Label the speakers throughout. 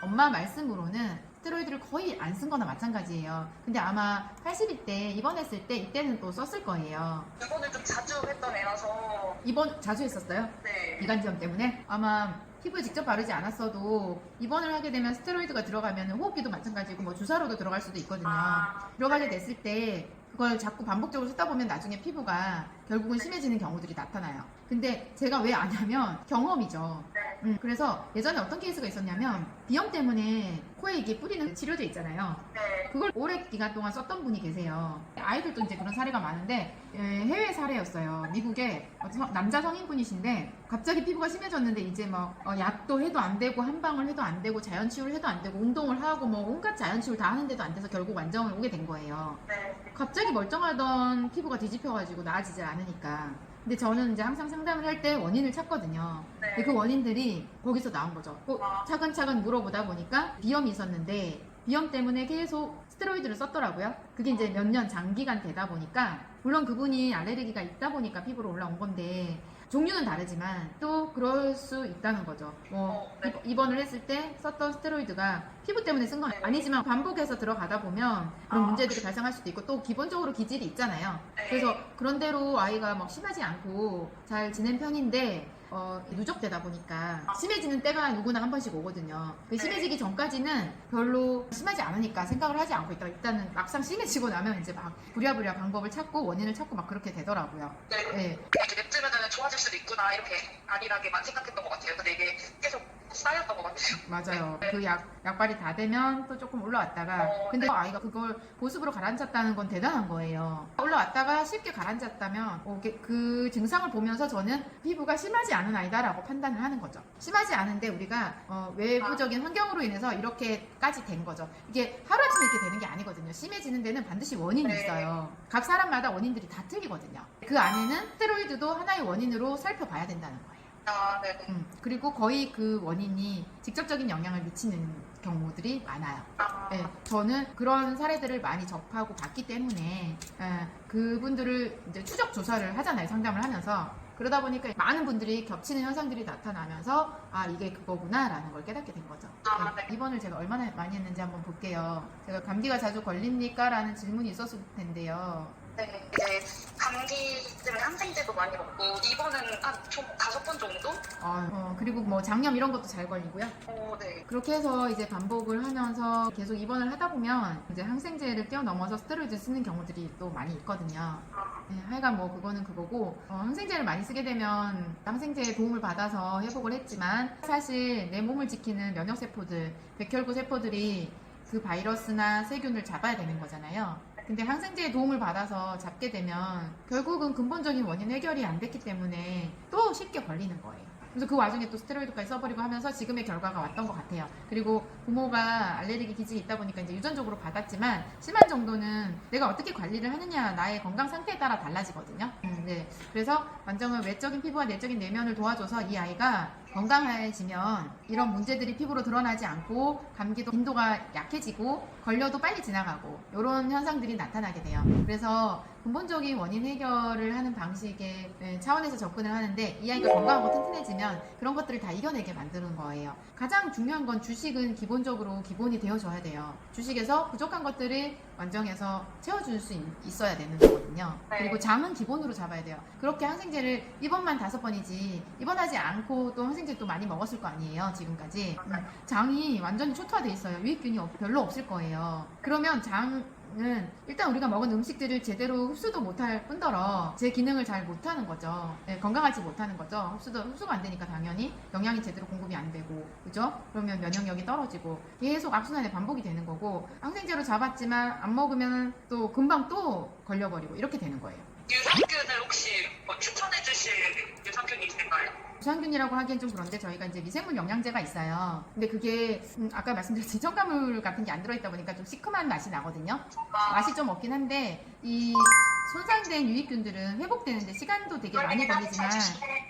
Speaker 1: 엄마 말씀으로는 스테로이드를 거의 안 쓴 거나 마찬가지예요. 근데 아마 80일 때 입원했을 때 이때는 또 썼을 거예요.
Speaker 2: 이번에 좀 자주 했던 애라서.
Speaker 1: 입원 자주 했었어요?
Speaker 2: 네.
Speaker 1: 이간지염 때문에? 아마 피부에 직접 바르지 않았어도 입원을 하게 되면 스테로이드가 들어가면 호흡기도 마찬가지고 뭐 주사로도 들어갈 수도 있거든요. 들어가게 됐을 때 그걸 자꾸 반복적으로 쓰다 보면 나중에 피부가 결국은 심해지는 경우들이 나타나요. 근데 제가 왜 아냐면 경험이죠. 그래서 예전에 어떤 케이스가 있었냐면 비염 때문에 코에 이게 뿌리는 치료제 있잖아요.
Speaker 2: 네.
Speaker 1: 그걸 오래 기간 동안 썼던 분이 계세요. 아이들도 이제 그런 사례가 많은데 해외 사례였어요. 미국의 남자 성인분이신데 갑자기 피부가 심해졌는데 이제 뭐 약도 해도 안 되고 한방을 해도 안 되고 자연 치유를 해도 안 되고 운동을 하고 뭐 온갖 자연 치유를 다 하는데도 안 돼서 결국 완정을 오게 된 거예요.
Speaker 2: 네.
Speaker 1: 갑자기 멀쩡하던 피부가 뒤집혀가지고 나아지지 않으니까. 근데 저는 이제 항상 상담을 할 때 원인을 찾거든요.
Speaker 2: 네.
Speaker 1: 근데 그 원인들이 거기서 나온 거죠. 차근차근 물어보다 보니까 비염이 있었는데 비염 때문에 계속 스테로이드를 썼더라고요. 그게 이제 몇 년 장기간 되다 보니까 물론 그분이 알레르기가 있다 보니까 피부로 올라온 건데 종류는 다르지만 또 그럴 수 있다는 거죠. 뭐
Speaker 2: 네.
Speaker 1: 입원을 했을 때 썼던 스테로이드가 피부 때문에 쓴 건 아니지만 반복해서 들어가다 보면 그런 문제들이 발생할 수도 있고 또 기본적으로 기질이 있잖아요. 그래서 그런 대로 아이가 막 심하지 않고 잘 지낸 편인데 누적되다 보니까 심해지는 때가 누구나 한 번씩 오거든요. 그 심해지기 전까지는 별로 심하지 않으니까 생각을 하지 않고 있다가 일단은 막상 심해지고 나면 이제 막 부랴부랴 방법을 찾고 원인을 찾고 막 그렇게 되더라고요.
Speaker 2: 네.
Speaker 1: 네.
Speaker 2: 이렇게 냅두면 좋아질 수도 있구나 이렇게 안일하게만 생각했던 것 같아요. 근데 이게 계속 쌓였던 것 같아요.
Speaker 1: 맞아요. 그 약발이 다 되면 또 조금 올라왔다가 근데 아이가 그걸 보습으로 가라앉혔다는 건 대단한 거예요. 올라왔다가 쉽게 가라앉았다면 그 증상을 보면서 저는 피부가 심하지 않은 아이다라고 판단을 하는 거죠. 심하지 않은데 우리가 외부적인 환경으로 인해서 이렇게까지 된 거죠. 이게 하루아침에 이렇게 되는 게 아니거든요. 심해지는 데는 반드시 원인이 있어요. 각 사람마다 원인들이 다 틀리거든요. 그 안에는 스테로이드도 하나의 원인으로 살펴봐야 된다는 거예요.
Speaker 2: 네.
Speaker 1: 그리고 거의 그 원인이 직접적인 영향을 미치는 경우들이 많아요. 네, 저는 그런 사례들을 많이 접하고 봤기 때문에 그분들을 이제 추적 조사를 하잖아요. 상담을 하면서. 그러다 보니까 많은 분들이 겹치는 현상들이 나타나면서 아 이게 그거구나 라는 걸 깨닫게 된 거죠. 네, 입원을 제가 얼마나 많이 했는지 한번 볼게요. 제가 감기가 자주 걸립니까? 라는 질문이 있었을 텐데요.
Speaker 2: 네, 이제 감기 때문에 항생제도 많이 먹고 입원은 한 총 5번 정도?
Speaker 1: 그리고 뭐 장염 이런 것도 잘 걸리고요.
Speaker 2: 네.
Speaker 1: 그렇게 해서 이제 반복을 하면서 계속 입원을 하다 보면 이제 항생제를 뛰어넘어서 스테로이드 쓰는 경우들이 또 많이 있거든요. 네, 하여간 뭐 그거는 그거고 항생제를 많이 쓰게 되면 항생제의 도움을 받아서 회복을 했지만 사실 내 몸을 지키는 면역세포들, 백혈구 세포들이 그 바이러스나 세균을 잡아야 되는 거잖아요. 근데 항생제의 도움을 받아서 잡게 되면 결국은 근본적인 원인 해결이 안 됐기 때문에 또 쉽게 걸리는 거예요. 그래서 그 와중에 또 스테로이드까지 써버리고 하면서 지금의 결과가 왔던 것 같아요. 그리고 부모가 알레르기 기질이 있다 보니까 이제 유전적으로 받았지만 심한 정도는 내가 어떻게 관리를 하느냐 나의 건강 상태에 따라 달라지거든요. 네. 그래서 완전히 외적인 피부와 내적인 내면을 도와줘서 이 아이가 건강해지면 이런 문제들이 피부로 드러나지 않고 감기도 빈도가 약해지고 걸려도 빨리 지나가고 이런 현상들이 나타나게 돼요. 그래서 근본적인 원인 해결을 하는 방식의 차원에서 접근을 하는데 이 아이가 건강하고 튼튼해지면 그런 것들을 다 이겨내게 만드는 거예요. 가장 중요한 건 주식은 기본적으로 기본이 되어줘야 돼요. 주식에서 부족한 것들을 완정해서 채워줄 수 있어야 되는 거거든요. 그리고 장은 기본으로 잡아야 돼요. 그렇게 항생제를 입원만 5번이지 입원하지 않고 또 항생제 또 많이 먹었을 거 아니에요 지금까지. 장이 완전히 초토화돼 있어요. 유익균이 별로 없을 거예요. 그러면 장은 일단 우리가 먹은 음식들을 제대로 흡수도 못할 뿐더러 제 기능을 잘 못하는 거죠. 네, 건강하지 못하는 거죠. 흡수가 안 되니까 당연히 영양이 제대로 공급이 안 되고, 그죠? 그러면 면역력이 떨어지고 계속 악순환의 반복이 되는 거고, 항생제로 잡았지만 안 먹으면 또 금방 또 걸려버리고 이렇게 되는 거예요.
Speaker 2: 유산균을 혹시 추천해 주실 유산균이 있을까요?
Speaker 1: 유산균이라고 하기엔 좀 그런데 저희가 이제 미생물 영양제가 있어요. 근데 그게 아까 말씀드렸듯이 첨가물 같은 게 안 들어있다 보니까 좀 시큼한 맛이 나거든요. 맛이 좀 없긴 한데 이 손상된 유익균들은 회복되는데 시간도 되게 많이 걸리지만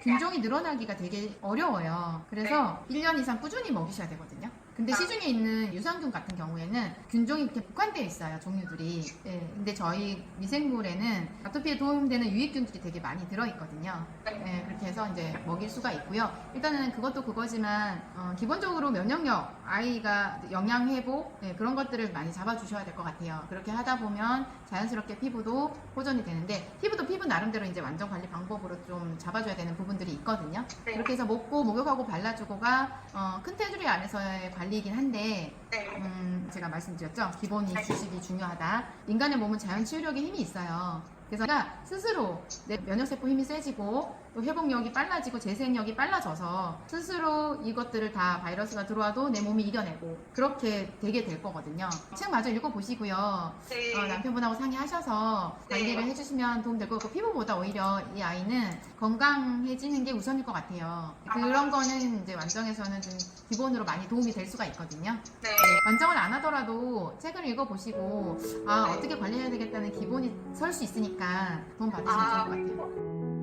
Speaker 1: 균종이 늘어나기가 되게 어려워요. 그래서 1년 이상 꾸준히 먹이셔야 되거든요. 근데 시중에 있는 유산균 같은 경우에는 균종이 이렇게 국한되어 있어요, 종류들이. 예, 근데 저희 미생물에는 아토피에 도움되는 유익균들이 되게 많이 들어있거든요. 예, 그렇게 해서 이제 먹일 수가 있고요. 일단은 그것도 그거지만 기본적으로 면역력, 아이가 영양 회복 그런 것들을 많이 잡아주셔야 될 것 같아요. 그렇게 하다 보면 자연스럽게 피부도 호전이 되는데 피부도 피부 나름대로 이제 완전 관리 방법으로 좀 잡아줘야 되는 부분들이 있거든요.
Speaker 2: 네.
Speaker 1: 그렇게 해서 먹고 목욕하고 발라주고가 큰 테두리 안에서의 관리이긴 한데
Speaker 2: 네.
Speaker 1: 제가 말씀드렸죠. 기본이 주식이 중요하다. 인간의 몸은 자연 치유력에 힘이 있어요. 그래서 내가 스스로 내 면역세포 힘이 세지고 또 회복력이 빨라지고 재생력이 빨라져서 스스로 이것들을 다 바이러스가 들어와도 내 몸이 이겨내고 그렇게 되게 될 거거든요. 책 마저 읽어보시고요.
Speaker 2: 네.
Speaker 1: 남편분하고 상의하셔서 관리를
Speaker 2: 네.
Speaker 1: 해주시면 도움 될 것 같고 피부보다 오히려 이 아이는 건강해지는 게 우선일 것 같아요. 그런 거는 이제 완정에서는 좀 기본으로 많이 도움이 될 수가 있거든요.
Speaker 2: 네.
Speaker 1: 완정을 안 하더라도 책을 읽어보시고 어떻게 관리해야 되겠다는 기본이 설 수 있으니까 도움 받으시면 좋을 것 같아요.